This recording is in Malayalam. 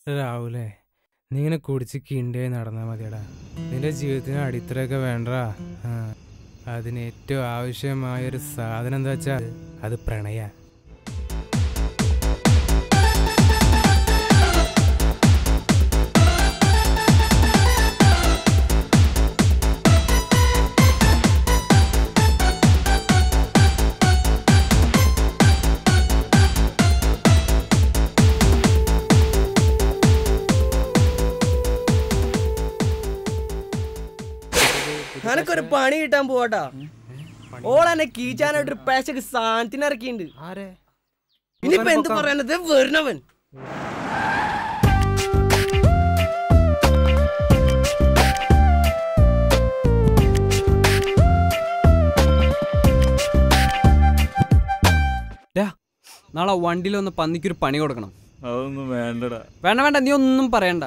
രാഹുലേ, നീ ഇങ്ങനെ കുടിച്ച് കിണ്ടേ നടന്നാൽ മതിയടാ. നിന്റെ ജീവിതത്തിന് അടിത്തറയൊക്കെ വേണ്ടടാ. അതിന് ഏറ്റവും ആവശ്യമായൊരു സാധനം എന്താ വെച്ചാൽ അത് പ്രണയ. അനക്കൊരു പണി കിട്ടാൻ പോവാട്ടാ. ഓളെന്നെ കീച്ചാനായിട്ടൊരു പേശക്ക് സാധനത്തിന് ഇറക്കിണ്ട്. ഇനിയിപ്പോ എന്ത് പറയാനത് വരുന്നവൻ. നാളെ വണ്ടിയിലൊന്ന് പന്നിക്കൊരു പണി കൊടുക്കണം. അതൊന്നും വേണ്ടടാ. വേണ്ട വേണ്ട, നീ ഒന്നും പറയണ്ട.